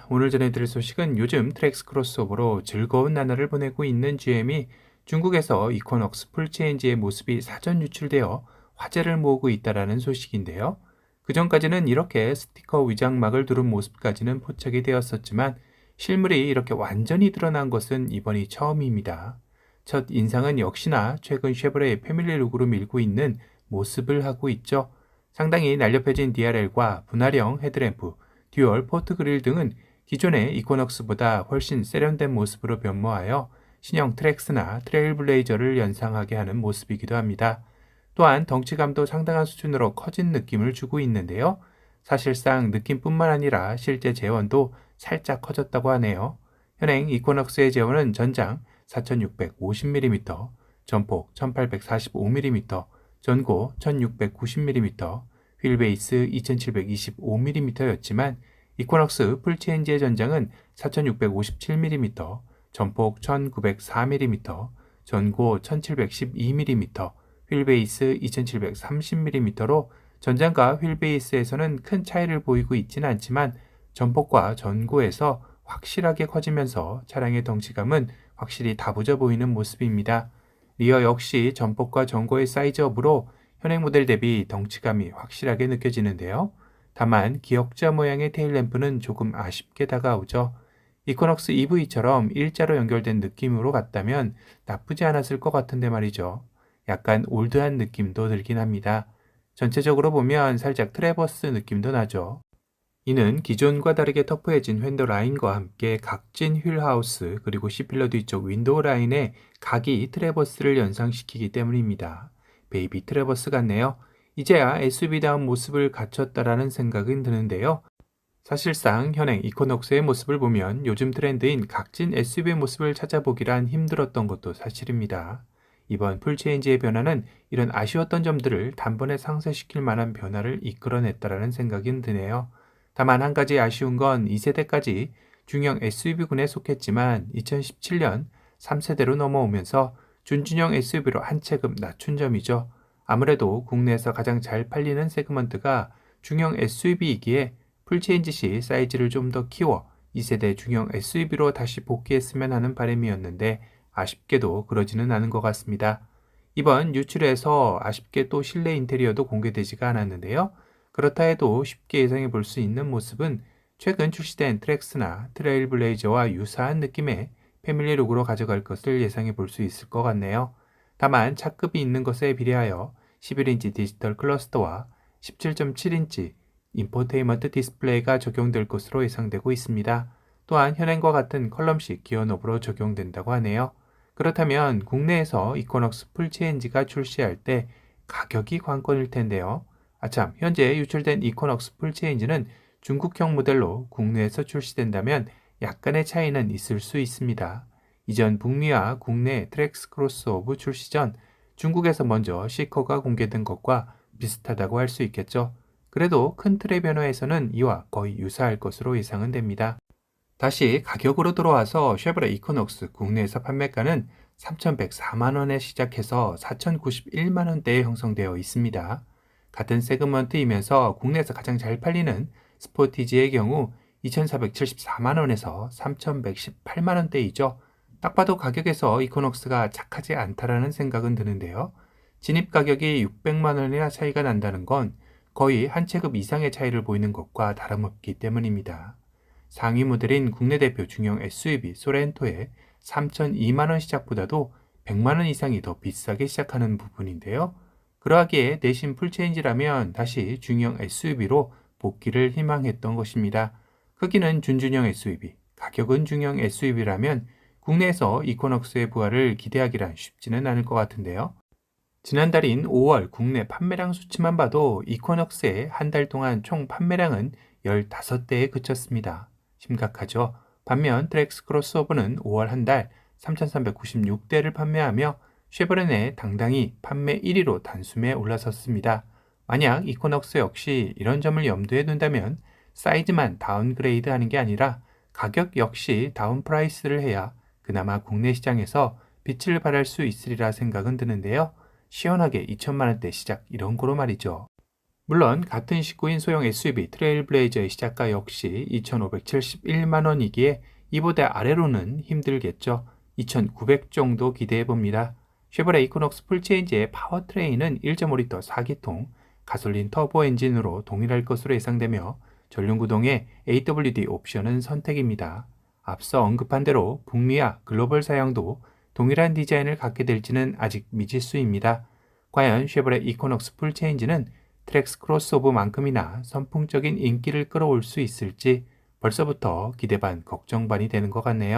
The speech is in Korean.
반갑습니다. 오늘 전해드릴 소식은 요즘 트랙스 크로스오버로 즐거운 나날을 보내고 있는 GM이 중국에서 이코넉스 풀체인지의 모습이 사전 유출되어 화제를 모으고 있다는 소식인데요. 그전까지는 이렇게 스티커 위장막을 두른 모습까지는 포착이 되었었지만 실물이 이렇게 완전히 드러난 것은 이번이 처음입니다. 첫 인상은 역시나 최근 쉐보레의 패밀리 룩으로 밀고 있는 모습을 하고 있죠. 상당히 날렵해진 DRL과 분할형 헤드램프, 듀얼 포트 그릴 등은 기존의 이코넉스보다 훨씬 세련된 모습으로 변모하여 신형 트랙스나 트레일블레이저를 연상하게 하는 모습이기도 합니다. 또한 덩치감도 상당한 수준으로 커진 느낌을 주고 있는데요. 사실상 느낌뿐만 아니라 실제 재원도 살짝 커졌다고 하네요. 현행 이코넉스의 재원은 전장 4650mm, 전폭 1845mm, 전고 1690mm, 휠베이스 2725mm였지만 이코넉스 풀체인지의 전장은 4657mm, 전폭 1904mm, 전고 1712mm, 휠베이스 2730mm로 전장과 휠베이스에서는 큰 차이를 보이고 있지는 않지만 전폭과 전고에서 확실하게 커지면서 차량의 덩치감은 확실히 다부져 보이는 모습입니다. 리어 역시 전폭과 전고의 사이즈업으로 현행 모델 대비 덩치감이 확실하게 느껴지는데요. 다만 기역자 모양의 테일램프는 조금 아쉽게 다가오죠. 이코넉스 EV처럼 일자로 연결된 느낌으로 갔다면 나쁘지 않았을 것 같은데 말이죠. 약간 올드한 느낌도 들긴 합니다. 전체적으로 보면 살짝 트래버스 느낌도 나죠. 이는 기존과 다르게 터프해진 휀더 라인과 함께 각진 휠하우스 그리고 C필러 뒤쪽 윈도우 라인에 각이 트래버스를 연상시키기 때문입니다. 베이비 트래버스 같네요. 이제야 SUV다운 모습을 갖췄다라는 생각은 드는데요. 사실상 현행 이코넉스의 모습을 보면 요즘 트렌드인 각진 SUV의 모습을 찾아보기란 힘들었던 것도 사실입니다. 이번 풀체인지의 변화는 이런 아쉬웠던 점들을 단번에 상쇄시킬 만한 변화를 이끌어냈다라는 생각이 드네요. 다만 한 가지 아쉬운 건 2세대까지 중형 SUV군에 속했지만 2017년 3세대로 넘어오면서 준중형 SUV로 한 체급 낮춘 점이죠. 아무래도 국내에서 가장 잘 팔리는 세그먼트가 중형 SUV이기에 풀체인지 시 사이즈를 좀 더 키워 2세대 중형 SUV로 다시 복귀했으면 하는 바람이었는데 아쉽게도 그러지는 않은 것 같습니다. 이번 유출에서 아쉽게 또 실내 인테리어도 공개되지가 않았는데요. 그렇다 해도 쉽게 예상해 볼 수 있는 모습은 최근 출시된 트랙스나 트레일블레이저와 유사한 느낌의 패밀리 룩으로 가져갈 것을 예상해 볼 수 있을 것 같네요. 다만 차급이 있는 것에 비례하여 11인치 디지털 클러스터와 17.7인치 인포테인먼트 디스플레이가 적용될 것으로 예상되고 있습니다. 또한 현행과 같은 컬럼식 기어노브로 적용된다고 하네요. 그렇다면 국내에서 이코넉스 풀체인지가 출시할 때 가격이 관건일 텐데요. 아참, 현재 유출된 이코넉스 풀체인지는 중국형 모델로 국내에서 출시된다면 약간의 차이는 있을 수 있습니다. 이전 북미와 국내 트랙스 크로스오버 출시 전 중국에서 먼저 C커가 공개된 것과 비슷하다고 할 수 있겠죠. 그래도 큰 틀의 변화에서는 이와 거의 유사할 것으로 예상은 됩니다. 다시 가격으로 돌아와서 쉐보레 이코넉스 국내에서 판매가는 3,104만원에 시작해서 4,091만원대에 형성되어 있습니다. 같은 세그먼트이면서 국내에서 가장 잘 팔리는 스포티지의 경우 2,474만원에서 3,118만원대이죠. 딱 봐도 가격에서 이코넉스가 착하지 않다라는 생각은 드는데요. 진입 가격이 600만원이나 차이가 난다는 건 거의 한 체급 이상의 차이를 보이는 것과 다름없기 때문입니다. 상위 모델인 국내 대표 중형 SUV 소렌토의 3,002만원 시작보다도 100만원 이상이 더 비싸게 시작하는 부분인데요. 그러하기에 내신 풀체인지라면 다시 중형 SUV로 복귀를 희망했던 것입니다. 크기는 준중형 SUV, 가격은 중형 SUV라면 국내에서 이코넉스의 부활을 기대하기란 쉽지는 않을 것 같은데요. 지난달인 5월 국내 판매량 수치만 봐도 이코넉스의 한 달 동안 총 판매량은 15대에 그쳤습니다. 심각하죠. 반면 트랙스 크로스오버는 5월 한 달 3,396대를 판매하며 쉐보레네 당당히 판매 1위로 단숨에 올라섰습니다. 만약 이코넉스 역시 이런 점을 염두에 둔다면 사이즈만 다운그레이드 하는 게 아니라 가격 역시 다운 프라이스를 해야 그나마 국내 시장에서 빛을 발할 수 있으리라 생각은 드는데요. 시원하게 2천만원대 시작 이런 거로 말이죠. 물론 같은 식구인 소형 SUV 트레일블레이저의 시작가 역시 2,571만 원이기에 이보다 아래로는 힘들겠죠. 2,900 정도 기대해 봅니다. 쉐보레 이코녹스 풀체인지의 파워트레인은 1.5리터 4기통 가솔린 터보 엔진으로 동일할 것으로 예상되며 전륜구동의 AWD 옵션은 선택입니다. 앞서 언급한 대로 북미와 글로벌 사양도 동일한 디자인을 갖게 될지는 아직 미지수입니다. 과연 쉐보레 이코녹스 풀체인지는 트랙스 크로스오버만큼이나 선풍적인 인기를 끌어올 수 있을지 벌써부터 기대 반 걱정 반이 되는 것 같네요.